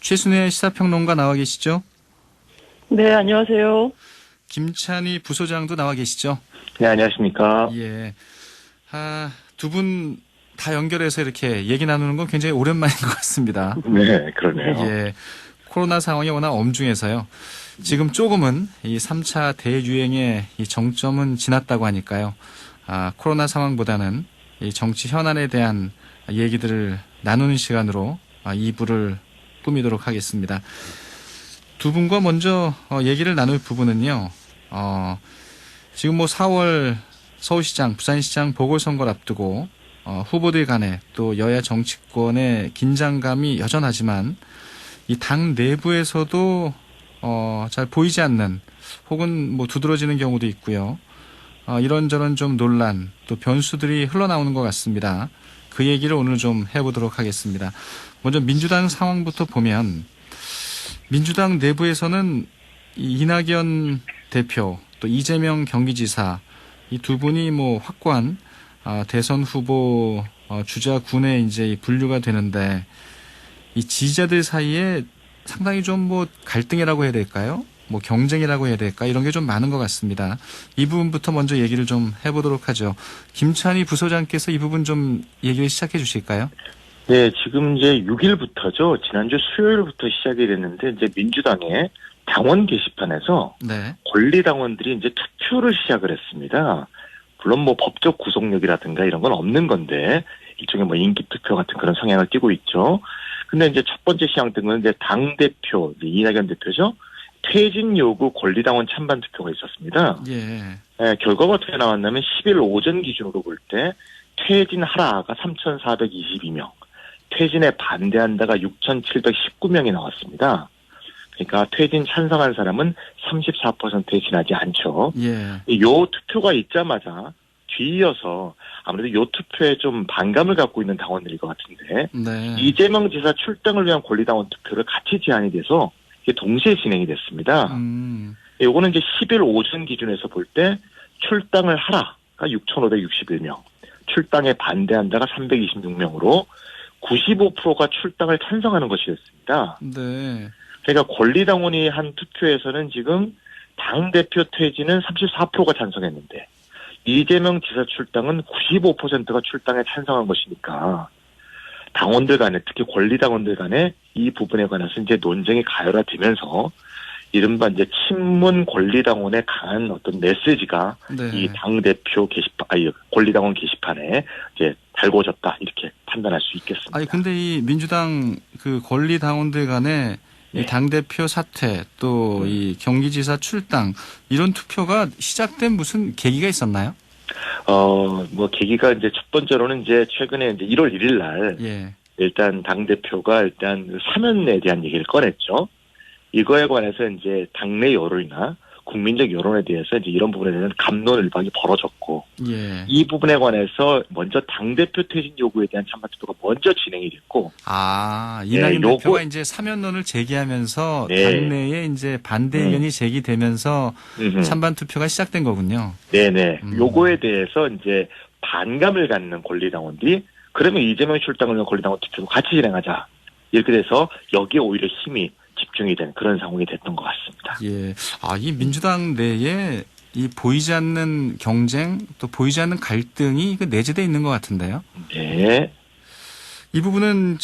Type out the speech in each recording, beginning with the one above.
최순애 시사평론가 나와 계시죠? 네, 안녕하세요. 김찬희 부소장도 나와 계시죠? 네, 안녕하십니까. 예. 두 분 다 연결해서 이렇게 얘기 나누는 건 굉장히 오랜만인 것 같습니다. 네, 그러네요. 예. 코로나 상황이 워낙 엄중해서요. 지금 조금은 이 3차 대유행의 이 정점은 지났다고 하니까요. 코로나 상황보다는 이 정치 현안에 대한 얘기들을 나누는 시간으로 2부를 꾸미도록 하겠습니다. 두 분과 먼저 얘기를 나눌 부분은요. 지금 4월 서울시장, 부산시장 보궐선거를 앞두고 후보들 간에 또 여야 정치권의 긴장감이 여전하지만 이 당 내부에서도 잘 보이지 않는 혹은 두드러지는 경우도 있고요. 이런저런 좀 논란 또 변수들이 흘러나오는 것 같습니다. 그 얘기를 오늘 좀 해보도록 하겠습니다. 먼저 민주당 상황부터 보면 민주당 내부에서는 이낙연 대표 또 이재명 경기지사 이 두 분이 확고한 대선 후보 주자군에 이제 분류가 되는데 이 지지자들 사이에 상당히 좀 갈등이라고 해야 될까요? 경쟁이라고 해야 될까? 이런 게 좀 많은 것 같습니다. 이 부분부터 먼저 얘기를 좀 해보도록 하죠. 김찬희 부소장께서 이 부분 좀 얘기를 시작해 주실까요? 네, 지금 이제 6일부터죠. 지난주 수요일부터 시작이 됐는데 이제 민주당의 당원 게시판에서 네. 권리당원들이 이제 투표를 시작을 했습니다. 물론 법적 구속력이라든가 이런 건 없는 건데 일종의 인기 투표 같은 그런 성향을 띠고 있죠. 근데 이제 첫 번째 시작 등은 이제 당 대표 이낙연 대표죠. 퇴진 요구 권리당원 찬반 투표가 있었습니다. 예. 결과가 어떻게 나왔냐면 10일 오전 기준으로 볼 때 퇴진하라가 3,422명, 퇴진에 반대한다가 6,719명이 나왔습니다. 그러니까 퇴진 찬성한 사람은 34%에 지나지 않죠. 예. 요 투표가 있자마자 뒤이어서 아무래도 요 투표에 좀 반감을 갖고 있는 당원들일 것 같은데 네. 이재명 지사 출당을 위한 권리당원 투표를 같이 제안이 돼서 이게 동시에 진행이 됐습니다. 요거는 이제 10일 오전 기준에서 볼 때 출당을 하라가 6,561명, 출당에 반대한다가 326명으로 95%가 출당을 찬성하는 것이었습니다. 네. 그러니까 권리당원이 한 투표에서는 지금 당대표 퇴진은 34%가 찬성했는데 이재명 지사 출당은 95%가 출당에 찬성한 것이니까 당원들 간에 특히 권리당원들 간에 이 부분에 관해서 이제 논쟁이 가열화되면서 이른바 이제 친문 권리당원의 강한 어떤 메시지가 네. 이 당대표 권리당원 게시판에 이제 달궈졌다 이렇게 판단할 수 있겠습니다. 아니 근데 이 민주당 그 권리당원들 간에 이 당대표 사퇴 또 이 경기지사 출당 이런 투표가 시작된 무슨 계기가 있었나요? 계기가 이제 첫 번째로는 이제 최근에 이제 1월 1일 날 예. 일단 당대표가 일단 사면에 대한 얘기를 꺼냈죠. 이거에 관해서 이제 당내 여론이나 국민적 여론에 대해서 이제 이런 부분에 대한 갑론을박이 벌어졌고, 예. 이 부분에 관해서 먼저 당대표 퇴진 요구에 대한 찬반 투표가 먼저 진행이 됐고, 이낙연 대표가 이제 사면론을 제기하면서 네. 당내에 이제 반대 의견이 제기되면서 찬반 투표가 시작된 거군요. 네네. 요거에 대해서 이제 반감을 갖는 권리당원들이 그러면 이재명 출당을 위한 권리당원 투표도 같이 진행하자. 이렇게 돼서 여기에 오히려 힘이 집중이 된 그런 상황이 됐던 것 같습니다. 예. 이 민주당 내에 이 보이지 않는 경쟁 또 보이지 않는 갈등이 내재되어 있는 것 같은데요. 네. 이 부분은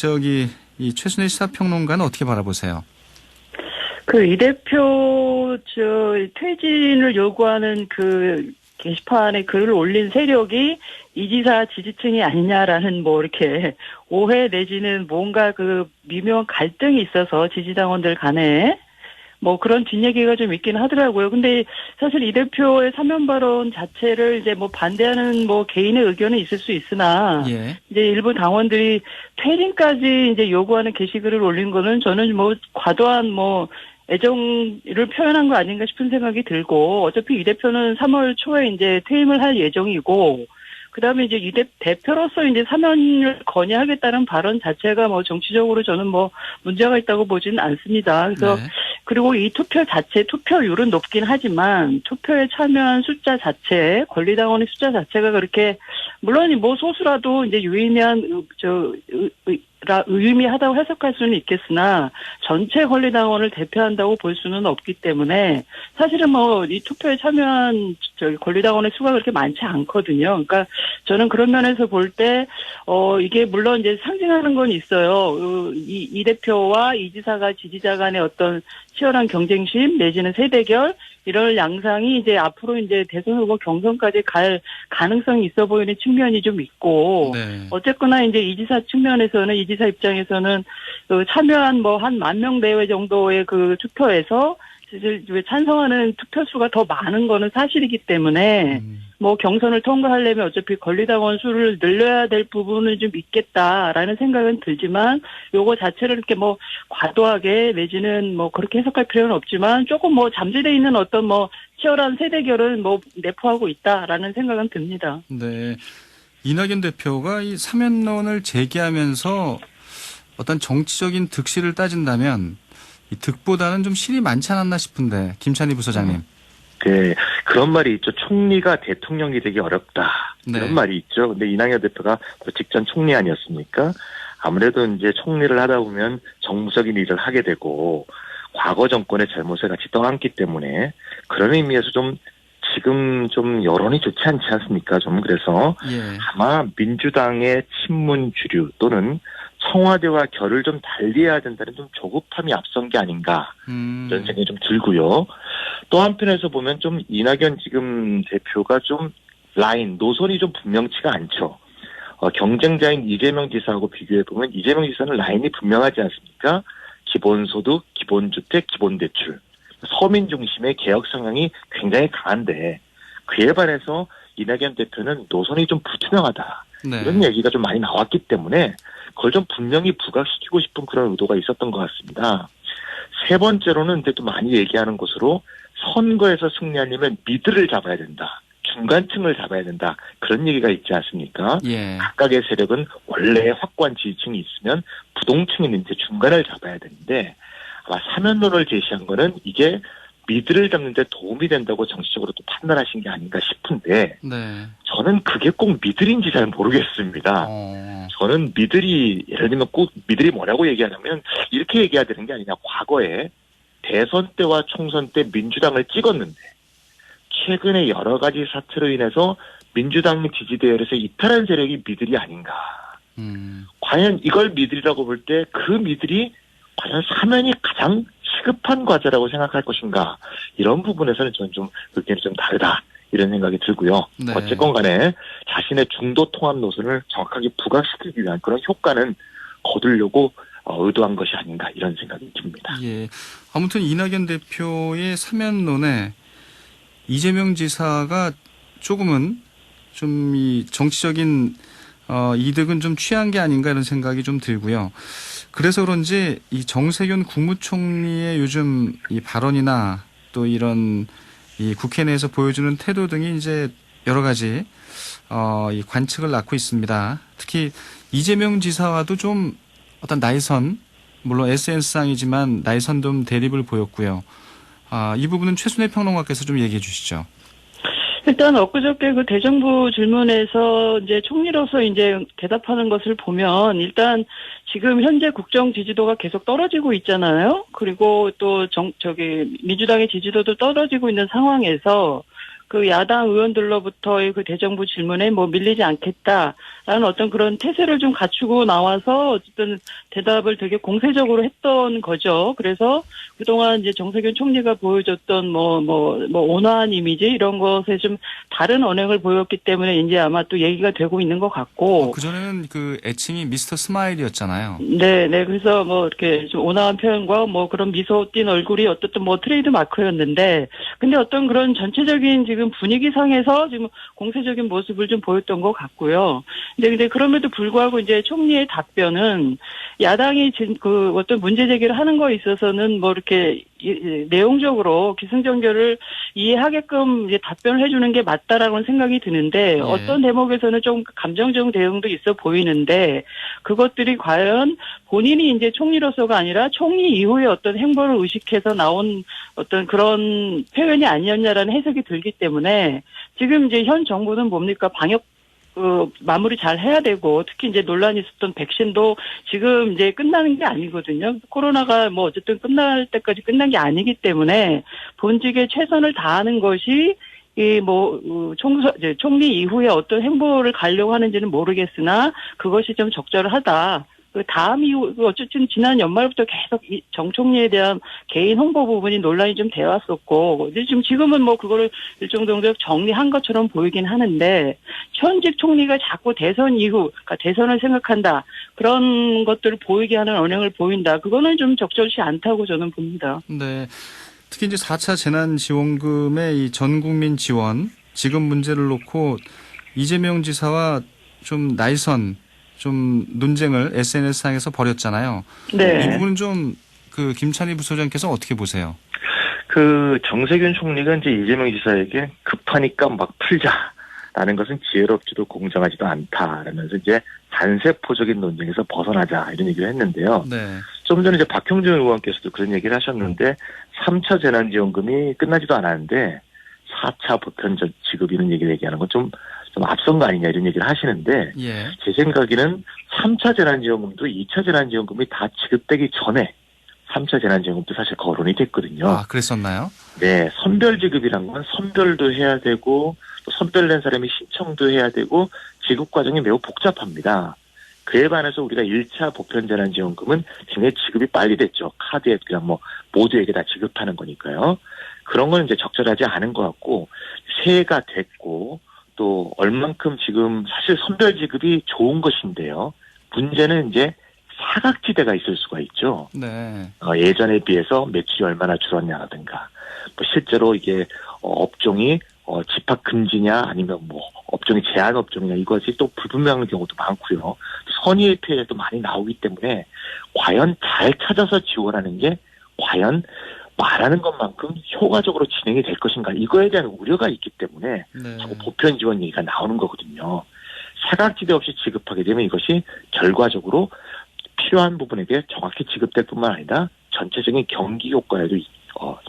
이 최순애 시사평론가는 어떻게 바라보세요? 이 대표 퇴진을 요구하는 그 게시판에 글을 올린 세력이 이 지사 지지층이 아니냐라는 이렇게 오해 내지는 뭔가 미묘한 갈등이 있어서 지지당원들 간에 그런 뒷얘기가 좀 있긴 하더라고요. 근데 사실 이 대표의 사면 발언 자체를 이제 반대하는 개인의 의견은 있을 수 있으나 예. 이제 일부 당원들이 퇴진까지 이제 요구하는 게시글을 올린 거는 저는 과도한 애정을 표현한 거 아닌가 싶은 생각이 들고 어차피 이 대표는 3월 초에 이제 퇴임을 할 예정이고 그다음에 이제 이 대표로서 이제 사면을 건의하겠다는 발언 자체가 정치적으로 저는 문제가 있다고 보지는 않습니다. 그래서 네. 그리고 이 투표 자체 투표율은 높긴 하지만 투표에 참여한 숫자 자체 권리당원의 숫자 자체가 그렇게 물론 소수라도 이제 유의미한 의미하다고 해석할 수는 있겠으나 전체 권리당원을 대표한다고 볼 수는 없기 때문에 사실은 뭐 이 투표에 참여한 권리당원의 수가 그렇게 많지 않거든요. 그러니까 저는 그런 면에서 볼 때 이게 물론 이제 상징하는 건 있어요. 이 대표와 이 지사가 지지자 간의 어떤 치열한 경쟁심 내지는 세대결 이런 양상이 이제 앞으로 이제 대선 후보 경선까지 갈 가능성이 있어 보이는 측면이 좀 있고 네. 어쨌거나 이제 이 지사 측면에서는 이 지사 입장에서는 참여한 뭐 한 10,000명 내외 정도의 그 투표에서 찬성하는 투표수가 더 많은 거는 사실이기 때문에 뭐 경선을 통과하려면 어차피 권리당원 수를 늘려야 될 부분은 좀 있겠다라는 생각은 들지만 요거 자체를 이렇게 뭐 과도하게 내지는 뭐 그렇게 해석할 필요는 없지만 조금 뭐 잠재되어 있는 어떤 뭐 치열한 세대결을 뭐 내포하고 있다라는 생각은 듭니다. 네. 이낙연 대표가 이 사면론을 제기하면서 어떤 정치적인 득실을 따진다면 이 득보다는 좀 실이 많지 않았나 싶은데 김찬희 부소장님. 네, 그런 말이 있죠. 총리가 대통령이 되기 어렵다. 네. 그런 말이 있죠. 근데 이낙연 대표가 직전 총리 아니었습니까? 아무래도 이제 총리를 하다 보면 정무적인 일을 하게 되고 과거 정권의 잘못을 같이 떠안기 때문에 그런 의미에서 좀 지금 좀 여론이 좋지 않지 않습니까? 좀 그래서 예. 아마 민주당의 친문 주류 또는 청와대와 결을 좀 달리해야 된다는 좀 조급함이 앞선 게 아닌가 이런 생각이 좀 들고요. 또 한편에서 보면 좀 이낙연 지금 대표가 좀 노선이 좀 분명치가 않죠. 경쟁자인 이재명 지사하고 비교해 보면 이재명 지사는 라인이 분명하지 않습니까? 기본소득, 기본주택, 기본대출. 서민 중심의 개혁 성향이 굉장히 강한데 그에 반해서 이낙연 대표는 노선이 좀 불투명하다. 네. 이런 얘기가 좀 많이 나왔기 때문에 그걸 좀 분명히 부각시키고 싶은 그런 의도가 있었던 것 같습니다. 세 번째로는 이제 또 많이 얘기하는 것으로 선거에서 승리하려면 미드를 잡아야 된다. 중간층을 잡아야 된다. 그런 얘기가 있지 않습니까? 예. 각각의 세력은 원래 확고한 지지층이 있으면 부동층이 있는데 중간을 잡아야 되는데 아마 사면론을 제시한 거는 이게 미드를 잡는 데 도움이 된다고 정치적으로 또 판단하신 게 아닌가 싶은데 네. 저는 그게 꼭 미들인지 잘 모르겠습니다. 저는 미들이 예를 들면 꼭 미들이 뭐라고 얘기하냐면 이렇게 얘기해야 되는 게 아니냐. 과거에 대선 때와 총선 때 민주당을 찍었는데 최근에 여러 가지 사태로 인해서 민주당 지지대열에서 이탈한 세력이 미들이 아닌가. 과연 이걸 미들이라고 볼 때 그 미들이 과연 사면이 가장 시급한 과제라고 생각할 것인가. 이런 부분에서는 저는 좀 의견이 좀 다르다. 이런 생각이 들고요. 네. 어쨌건 간에 자신의 중도 통합 노선을 정확하게 부각시키기 위한 그런 효과는 거두려고 의도한 것이 아닌가 이런 생각이 듭니다. 예. 아무튼 이낙연 대표의 사면론에 이재명 지사가 조금은 좀 이 정치적인 이득은 좀 취한 게 아닌가 이런 생각이 좀 들고요. 그래서 그런지 이 정세균 국무총리의 요즘 이 발언이나 또 이런 이 국회 내에서 보여주는 태도 등이 이제 여러 가지 이 관측을 낳고 있습니다. 특히 이재명 지사와도 좀 어떤 나이선, 물론 SNS상이지만 나이선 좀 대립을 보였고요. 이 부분은 최순애 평론가께서 좀 얘기해 주시죠. 일단 엊그저께 그 대정부 질문에서 이제 총리로서 이제 대답하는 것을 보면 일단 지금 현재 국정 지지도가 계속 떨어지고 있잖아요. 그리고 또 민주당의 지지도도 떨어지고 있는 상황에서 그 야당 의원들로부터의 그 대정부 질문에 뭐 밀리지 않겠다라는 어떤 그런 태세를 좀 갖추고 나와서 어쨌든 대답을 되게 공세적으로 했던 거죠. 그래서 그동안 이제 정세균 총리가 보여줬던 뭐 온화한 이미지 이런 것에 좀 다른 언행을 보였기 때문에 이제 아마 또 얘기가 되고 있는 것 같고. 그전에는 그 애칭이 미스터 스마일이었잖아요. 네. 그래서 뭐 이렇게 좀 온화한 표현과 뭐 그런 미소 띈 얼굴이 어떻든 뭐 트레이드 마크였는데 근데 어떤 그런 전체적인 지금 분위기상에서 지금 공세적인 모습을 좀 보였던 것 같고요. 근데 그럼에도 불구하고 이제 총리의 답변은 야당이 지금 그 어떤 문제 제기를 하는 거에 있어서는 뭐 이렇게 내용적으로 기승전결을 이해하게끔 이제 답변을 해주는 게 맞다라고는 생각이 드는데 어떤 대목에서는 좀 감정적 대응도 있어 보이는데 그것들이 과연 본인이 이제 총리로서가 아니라 총리 이후에 어떤 행보를 의식해서 나온 어떤 그런 표현이 아니었냐라는 해석이 들기 때문에 지금 이제 현 정부는 뭡니까 방역 마무리 잘 해야 되고, 특히 이제 논란이 있었던 백신도 지금 이제 끝나는 게 아니거든요. 코로나가 뭐 어쨌든 끝날 때까지 끝난 게 아니기 때문에 본직에 최선을 다하는 것이 총리 이후에 어떤 행보를 가려고 하는지는 모르겠으나 그것이 좀 적절하다. 그 다음 이후, 어쨌든 지난 연말부터 계속 정 총리에 대한 개인 홍보 부분이 논란이 좀 되어 왔었고, 근데 지금은 뭐 그거를 일정 정도 정리한 것처럼 보이긴 하는데, 현직 총리가 자꾸 대선 이후, 그러니까 대선을 생각한다. 그런 것들을 보이게 하는 언행을 보인다. 그거는 좀 적절치 않다고 저는 봅니다. 네. 특히 이제 4차 재난지원금의 이 전 국민 지원, 지급 문제를 놓고 이재명 지사와 좀 날선, 좀 논쟁을 SNS상에서 벌였잖아요. 네. 이 부분은 좀 그 김찬희 부소장께서 어떻게 보세요? 그 정세균 총리가 이제 이재명 지사에게 급하니까 막 풀자라는 것은 지혜롭지도 공정하지도 않다라면서 이제 반세포적인 논쟁에서 벗어나자 이런 얘기를 했는데요. 네. 좀 전에 이제 박형준 의원께서도 그런 얘기를 하셨는데 3차 재난지원금이 끝나지도 않았는데 4차 보편 지급 이런 얘기를 얘기하는 건 좀 앞선 거 아니냐 이런 얘기를 하시는데 예. 제 생각에는 3차 재난지원금도 2차 재난지원금이 다 지급되기 전에 3차 재난지원금도 사실 거론이 됐거든요. 아, 그랬었나요? 네, 선별지급이란 건 선별도 해야 되고 또 선별된 사람이 신청도 해야 되고 지급 과정이 매우 복잡합니다. 그에 반해서 우리가 1차 보편재난지원금은 굉장히 지급이 빨리 됐죠. 카드에 그냥 뭐 모두에게 다 지급하는 거니까요. 그런 건 이제 적절하지 않은 것 같고 새해가 됐고 또 얼만큼 지금 사실 선별지급이 좋은 것인데요. 문제는 이제 사각지대가 있을 수가 있죠. 네. 예전에 비해서 매출이 얼마나 줄었냐라든가, 뭐 실제로 이게 업종이 집합 금지냐 아니면 뭐 업종이 제한 업종이냐 이것이 또 불분명한 경우도 많고요. 선의의 피해도 많이 나오기 때문에 과연 잘 찾아서 지원하는 게 과연 말하는 것만큼 효과적으로 진행이 될 것인가 이거에 대한 우려가 있기 때문에 네. 자꾸 보편 지원 얘기가 나오는 거거든요. 사각지대 없이 지급하게 되면 이것이 결과적으로 필요한 부분에게 정확히 지급될 뿐만 아니라 전체적인 경기 효과에도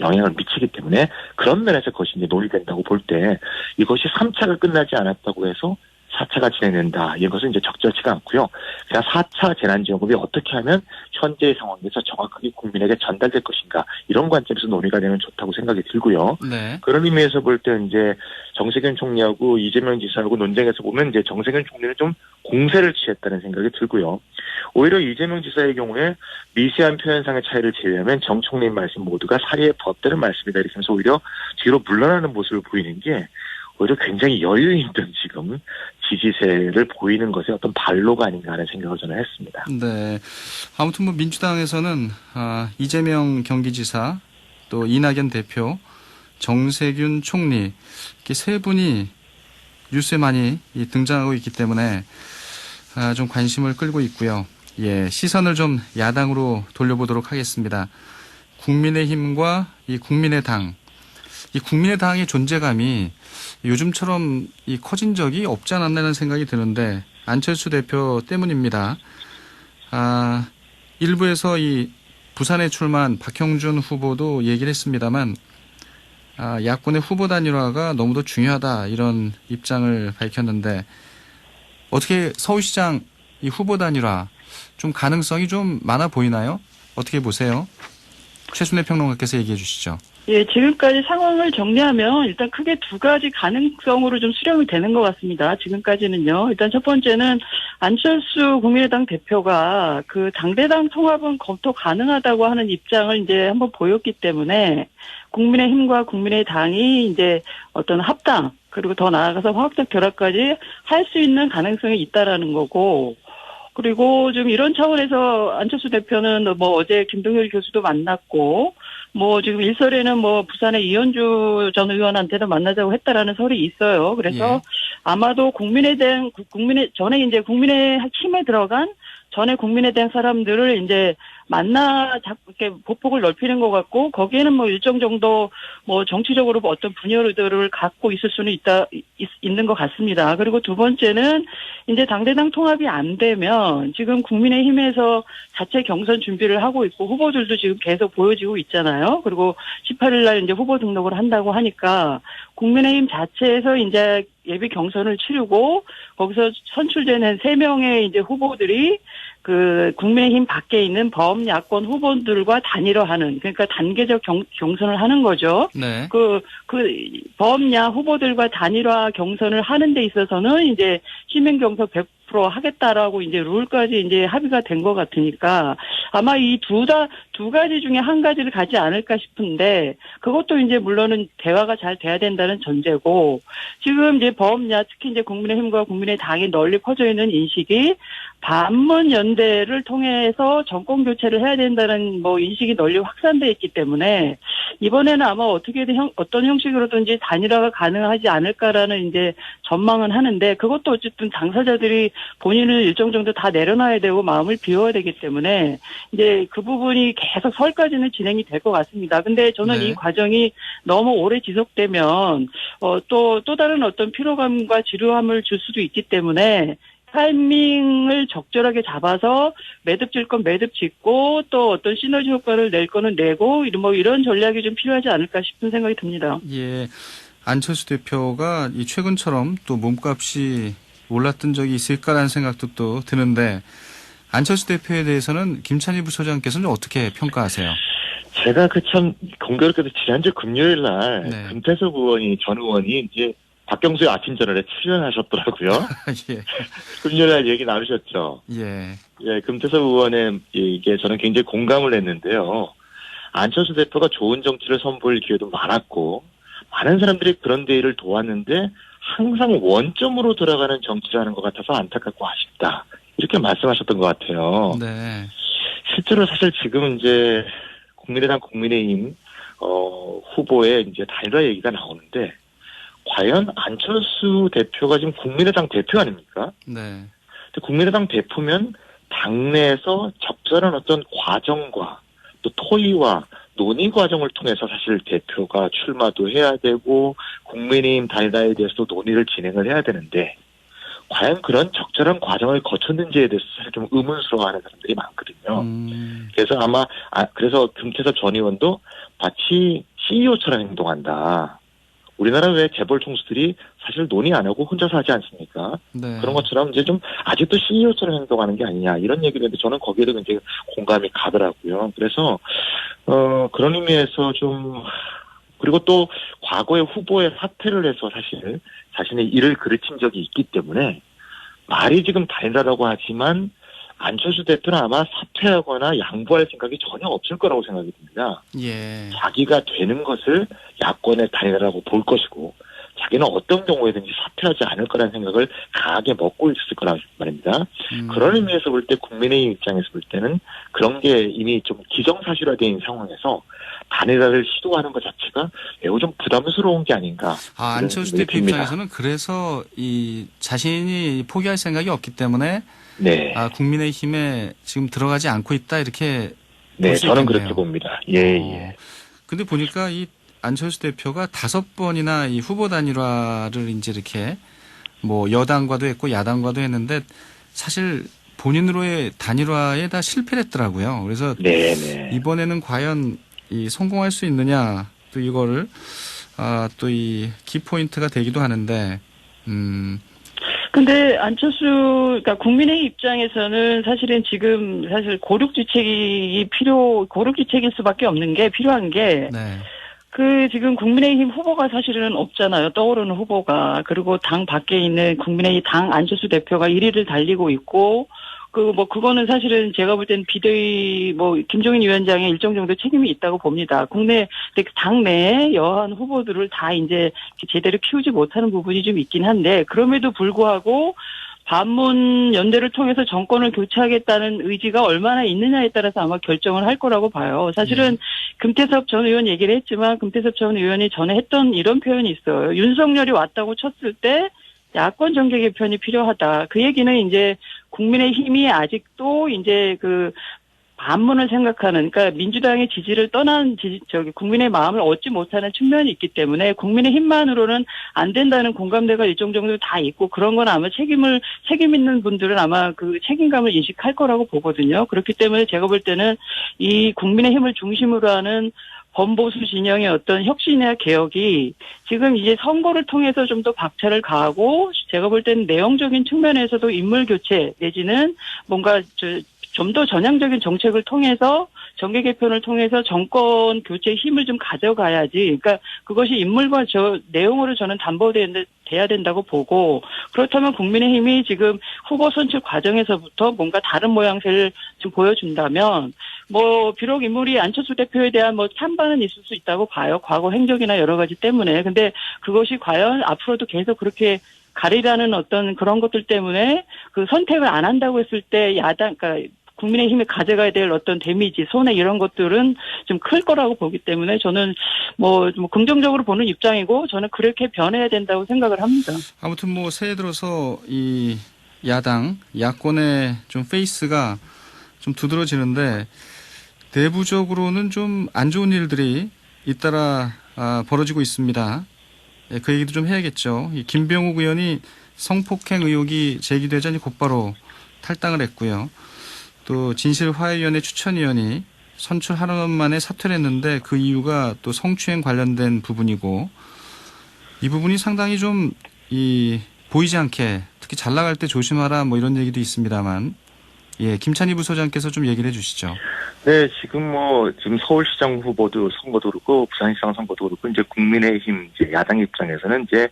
영향을 미치기 때문에 그런 면에서 그것이 이제 논의된다고 볼 때 이것이 3차가 끝나지 않았다고 해서 4차가 진행된다. 이것은 이제 적절치가 않고요. 그냥 4차 재난지원금이 어떻게 하면 현재의 상황에서 정확하게 국민에게 전달될 것인가 이런 관점에서 논의가 되면 좋다고 생각이 들고요. 네. 그런 의미에서 볼 때 이제 정세균 총리하고 이재명 지사하고 논쟁에서 보면 이제 정세균 총리는 좀 공세를 취했다는 생각이 들고요. 오히려 이재명 지사의 경우에 미세한 표현상의 차이를 제외하면 정 총리의 말씀 모두가 사리의 법대로 말씀이다 이렇게 하면서 오히려 뒤로 물러나는 모습을 보이는 게 오히려 굉장히 여유 있는 지금 지지세를 보이는 것의 어떤 발로가 아닌가 하는 생각을 저는 했습니다. 네. 아무튼 뭐 민주당에서는 이재명 경기지사 또 이낙연 대표 정세균 총리 이렇게 세 분이 뉴스에 많이 등장하고 있기 때문에 좀 관심을 끌고 있고요. 예, 시선을 좀 야당으로 돌려보도록 하겠습니다. 국민의힘과 이 국민의당, 이 국민의당의 존재감이 요즘처럼 커진 적이 없지 않았나는 생각이 드는데 안철수 대표 때문입니다. 일부에서 이 부산에 출마한 박형준 후보도 얘기를 했습니다만 야권의 후보 단일화가 너무도 중요하다 이런 입장을 밝혔는데 어떻게 서울시장 이 후보 단일화 좀 가능성이 좀 많아 보이나요? 어떻게 보세요? 최순애 평론가께서 얘기해 주시죠. 예, 지금까지 상황을 정리하면 일단 크게 두 가지 가능성으로 좀 수렴이 되는 것 같습니다. 지금까지는요. 일단 첫 번째는 안철수 국민의당 대표가 그 당대당 통합은 검토 가능하다고 하는 입장을 이제 한번 보였기 때문에 국민의힘과 국민의당이 이제 어떤 합당 그리고 더 나아가서 화학적 결합까지 할 수 있는 가능성이 있다라는 거고 그리고 좀 이런 차원에서 안철수 대표는 뭐 어제 김동열 교수도 만났고 뭐 지금 일설에는 뭐 부산의 이현주 전 의원한테도 만나자고 했다라는 설이 있어요. 그래서 예. 아마도 전에 이제 국민의힘에 들어간 전에 국민에 대한 사람들을 이제 이렇게 보폭을 넓히는 것 같고 거기에는 뭐 일정 정도 뭐 정치적으로 어떤 분열들을 갖고 있을 수는 있는 것 같습니다. 그리고 두 번째는 이제 당대당 통합이 안 되면 지금 국민의힘에서 자체 경선 준비를 하고 있고 후보들도 지금 계속 보여지고 있잖아요. 그리고 18일 날 이제 후보 등록을 한다고 하니까 국민의힘 자체에서 이제 예비 경선을 치르고 거기서 선출되는 3명의 이제 후보들이 그 국민의힘 밖에 있는 범야권 후보들과 단일화하는, 그러니까 단계적 경선을 하는 거죠. 네. 그 범야 후보들과 단일화 경선을 하는 데 있어서는 이제 시민 경선 100% 하겠다라고 이제 룰까지 이제 합의가 된 것 같으니까 아마 이 두 가지 중에 한 가지를 가지 않을까 싶은데, 그것도 이제 물론은 대화가 잘 돼야 된다는 전제고, 지금 이제 범야, 특히 이제 국민의힘과 국민의당이 널리 퍼져 있는 인식이 반문 연대를 통해서 정권 교체를 해야 된다는 뭐 인식이 널리 확산돼 있기 때문에 이번에는 아마 어떻게든 어떤 형식으로든지 단일화가 가능하지 않을까라는 이제 전망은 하는데, 그것도 어쨌든 당사자들이 본인을 일정 정도 다 내려놔야 되고 마음을 비워야 되기 때문에 이제 그 부분이 계속 설까지는 진행이 될 것 같습니다. 근데 저는 네. 이 과정이 너무 오래 지속되면 또 다른 어떤 피로감과 지루함을 줄 수도 있기 때문에 타이밍을 적절하게 잡아서 매듭 질 건 매듭 짓고 또 어떤 시너지 효과를 낼 거는 내고 뭐 이런 전략이 좀 필요하지 않을까 싶은 생각이 듭니다. 예. 안철수 대표가 이 최근처럼 또 몸값이 올랐던 적이 있을까라는 생각도 또 드는데, 안철수 대표에 대해서는 김찬희 부처장께서는 어떻게 평가하세요? 제가 참 공교롭게도 지난주 금요일 날 네. 금태섭 전 의원이 이제 박경수의 아침 저널에 출연하셨더라고요. 예. 금요일 날 얘기 나누셨죠. 예. 예, 금태섭 의원의 이게 저는 굉장히 공감을 했는데요. 안철수 대표가 좋은 정치를 선보일 기회도 많았고, 많은 사람들이 그런 대의를 도왔는데 항상 원점으로 돌아가는 정치를 하는 것 같아서 안타깝고 아쉽다, 이렇게 말씀하셨던 것 같아요. 네. 실제로 사실 지금 이제 국민의당, 국민의힘 후보의 이제 단일화 얘기가 나오는데, 과연 안철수 대표가 지금 국민의당 대표 아닙니까? 네. 근데 국민의당 대표면 당내에서 적절한 어떤 과정과 또 토의와 논의 과정을 통해서 사실 대표가 출마도 해야 되고 국민의힘 단일화에 대해서도 논의를 진행을 해야 되는데, 과연 그런 적절한 과정을 거쳤는지에 대해서 사실 좀 의문스러워하는 사람들이 많거든요. 그래서 그래서 금태섭 전 의원도 마치 CEO처럼 행동한다. 우리나라 왜 재벌 총수들이 사실 논의 안 하고 혼자서 하지 않습니까? 네. 그런 것처럼 이제 좀 아직도 CEO처럼 행동하는 게 아니냐, 이런 얘기를 했는데 저는 거기에도 굉장히 공감이 가더라고요. 그래서 그런 의미에서 좀, 그리고 또 과거에 후보의 사퇴를 해서 사실 자신의 일을 그르친 적이 있기 때문에 말이 지금 단일화라고 하지만 안철수 대표는 아마 사퇴하거나 양보할 생각이 전혀 없을 거라고 생각이 듭니다. 예. 자기가 되는 것을 야권의 단일화라고 볼 것이고, 자기는 어떤 경우에든지 사퇴하지 않을 거라는 생각을 강하게 먹고 있을 거란 말입니다. 그런 의미에서 볼 때 국민의힘 입장에서 볼 때는 그런 게 이미 좀 기정사실화된 상황에서 단일화를 시도하는 것 자체가 매우 좀 부담스러운 게 아닌가. 안철수 대표 입장에서는 그래서 이 자신이 포기할 생각이 없기 때문에 네. 국민의힘에 지금 들어가지 않고 있다, 이렇게. 네, 저는 있겠네요. 그렇게 봅니다. 예. 근데 보니까 이 안철수 대표가 5번이나 이 후보 단일화를 이제 이렇게 뭐 여당과도 했고 야당과도 했는데 사실 본인으로의 단일화에 다 실패를 했더라고요. 그래서 네네. 이번에는 과연 이 성공할 수 있느냐, 또 이거를 또 이 키포인트가 되기도 하는데. 근데 안철수, 그러니까 국민의 입장에서는 사실은 지금 사실 고륙지책일 수밖에 없는 게 필요한 게, 네. 지금 국민의힘 후보가 사실은 없잖아요. 떠오르는 후보가. 그리고 당 밖에 있는 국민의힘 당 안철수 대표가 1위를 달리고 있고, 그거는 사실은 제가 볼 때는 비대위, 김종인 위원장의 일정 정도 책임이 있다고 봅니다. 당내에 여한 후보들을 다 이제 제대로 키우지 못하는 부분이 좀 있긴 한데, 그럼에도 불구하고 반문 연대를 통해서 정권을 교체하겠다는 의지가 얼마나 있느냐에 따라서 아마 결정을 할 거라고 봐요. 사실은 금태섭 전 의원 얘기를 했지만, 금태섭 전 의원이 전에 했던 이런 표현이 있어요. 윤석열이 왔다고 쳤을 때 야권 정계 개편이 필요하다. 그 얘기는 이제 국민의힘이 아직도 이제 반문을 생각하는, 그러니까 민주당의 지지를 떠난 국민의 마음을 얻지 못하는 측면이 있기 때문에 국민의힘만으로는 안 된다는 공감대가 일정 정도 다 있고, 그런 건 아마 책임 있는 분들은 아마 그 책임감을 인식할 거라고 보거든요. 그렇기 때문에 제가 볼 때는 이 국민의힘을 중심으로 하는 범보수 진영의 어떤 혁신이나 개혁이 지금 이제 선거를 통해서 좀 더 박차를 가하고 제가 볼 때는 내용적인 측면에서도 인물 교체 내지는 뭔가 좀 더 전향적인 정책을 통해서 정계 개편을 통해서 정권 교체의 힘을 좀 가져가야지. 그러니까 그것이 인물과 내용으로 저는 담보돼야 된다고 보고, 그렇다면 국민의힘이 지금 후보 선출 과정에서부터 뭔가 다른 모양새를 좀 보여준다면, 뭐 비록 인물이 안철수 대표에 대한 뭐 찬반은 있을 수 있다고 봐요. 과거 행적이나 여러 가지 때문에. 근데 그것이 과연 앞으로도 계속 그렇게 가리라는 어떤 그런 것들 때문에 그 선택을 안 한다고 했을 때 그러니까 국민의힘이 가져가야 될 어떤 데미지, 손해 이런 것들은 좀 클 거라고 보기 때문에 저는 뭐 긍정적으로 보는 입장이고 저는 그렇게 변해야 된다고 생각을 합니다. 아무튼 뭐 새해 들어서 이 야권의 좀 페이스가 좀 두드러지는데 내부적으로는 좀 안 좋은 일들이 잇따라 벌어지고 있습니다. 예, 그 얘기도 좀 해야겠죠. 이 김병욱 의원이 성폭행 의혹이 제기되자니 곧바로 탈당을 했고요. 또 진실화해위원회 추천위원이 선출 하루 만에 사퇴를 했는데 그 이유가 또 성추행 관련된 부분이고, 이 부분이 상당히 좀 보이지 않게 특히 잘 나갈 때 조심하라 뭐 이런 얘기도 있습니다만, 예, 김찬희 부소장께서 좀 얘기를 해주시죠. 네, 지금 서울시장 후보도 선거도 그렇고 부산시장 선거도 그렇고 이제 국민의힘 야당 입장에서는 이제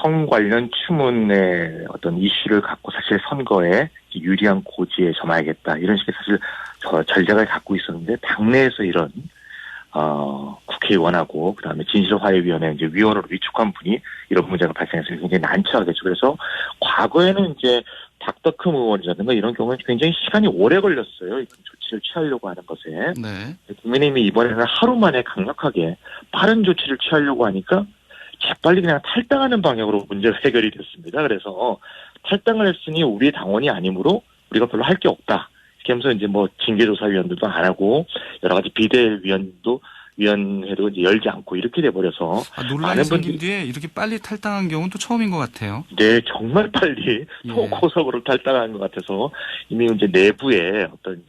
성 관련 추문의 어떤 이슈를 갖고 사실 선거에 유리한 고지에 점하야겠다 이런 식의 사실 전략을 갖고 있었는데, 당내에서 이런 국회의원하고 그다음에 진실화해위원회 이제 위원으로 위촉한 분이 이런 문제가 발생해서 굉장히 난처하게 됐죠. 그래서 과거에는 이제 박덕흠 의원이라든가 이런 경우는 굉장히 시간이 오래 걸렸어요. 이런 조치를 취하려고 하는 것에. 네. 국민의힘이 이번에는 하루 만에 강력하게 빠른 조치를 취하려고 하니까 재빨리 그냥 탈당하는 방향으로 문제가 해결이 됐습니다. 그래서 탈당을 했으니 우리 당원이 아니므로 우리가 별로 할 게 없다. 이렇게 하면서 이제 뭐 징계조사위원들도 안 하고 여러 가지 위원회도 이제 열지 않고 이렇게 돼버려서 논란이 생긴 뒤에 이렇게 빨리 탈당한 경우는 또 처음인 것 같아요. 네, 정말 빨리 소고속으로 탈당한 것 같아서 이미 이제 내부에 어떤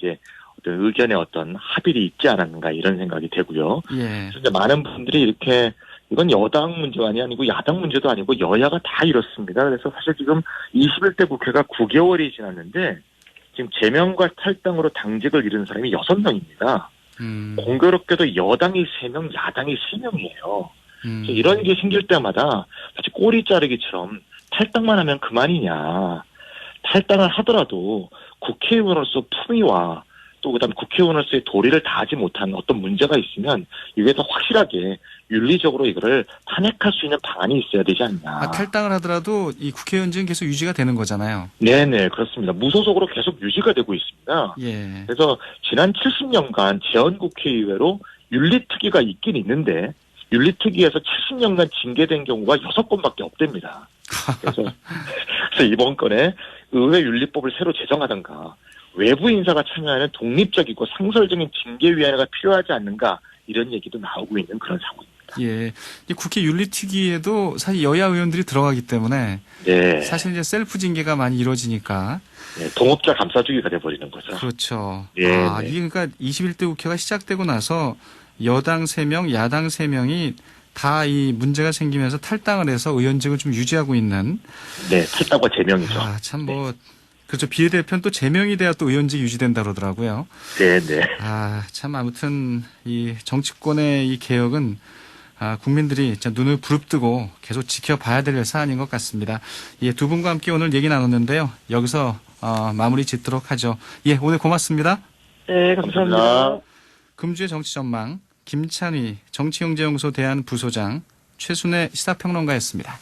의견의 어떤 합의를 있지 않았는가 이런 생각이 되고요. 예. 그래서 이제 많은 분들이 이렇게 이건 여당 문제가 아니고 야당 문제도 아니고 여야가 다 이렇습니다. 그래서 사실 지금 21대 국회가 9개월이 지났는데 지금 제명과 탈당으로 당직을 잃은 사람이 6명입니다. 공교롭게도 여당이 3명, 야당이 3명이에요. 이런 게 생길 때마다 마치 꼬리 자르기처럼 탈당만 하면 그만이냐. 탈당을 하더라도 국회의원으로서 품위와 또 그다음 국회의원으로서의 도리를 다하지 못한 어떤 문제가 있으면 이게 더 확실하게 윤리적으로 이거를 탄핵할 수 있는 방안이 있어야 되지 않냐. 탈당을 하더라도 이 국회의원직은 계속 유지가 되는 거잖아요. 네네, 그렇습니다. 무소속으로 계속 유지가 되고 있습니다. 예. 그래서 지난 70년간 재헌국회의회로 윤리특위가 있긴 있는데 윤리특위에서 70년간 징계된 경우가 6건밖에 없답니다. 그래서 이번 건에 의회 윤리법을 새로 제정하던가 외부 인사가 참여하는 독립적이고 상설적인 징계위원회가 필요하지 않는가 이런 얘기도 나오고 있는 그런 상황입니다. 예, 이 국회 윤리특위에도 사실 여야 의원들이 들어가기 때문에 네. 사실 이제 셀프 징계가 많이 이루어지니까 네, 동업자 감싸주기가 돼버리는 거죠. 그렇죠. 예, 네. 이게 그러니까 21대 국회가 시작되고 나서 여당 3명, 야당 3명이 다 이 문제가 생기면서 탈당을 해서 의원직을 좀 유지하고 있는. 네, 탈당과 제명이죠. 참 뭐. 그렇죠. 비례대표는 또 제명이 돼야 또 의원직 유지된다 그러더라고요. 네네. 참 아무튼 이 정치권의 이 개혁은 국민들이 진짜 눈을 부릅뜨고 계속 지켜봐야 될 사안인 것 같습니다. 예, 두 분과 함께 오늘 얘기 나눴는데요. 여기서 마무리 짓도록 하죠. 예, 오늘 고맙습니다. 네, 감사합니다. 금주의 정치전망 김찬희 정치경제연구소 대안부소장 최순애 시사평론가였습니다.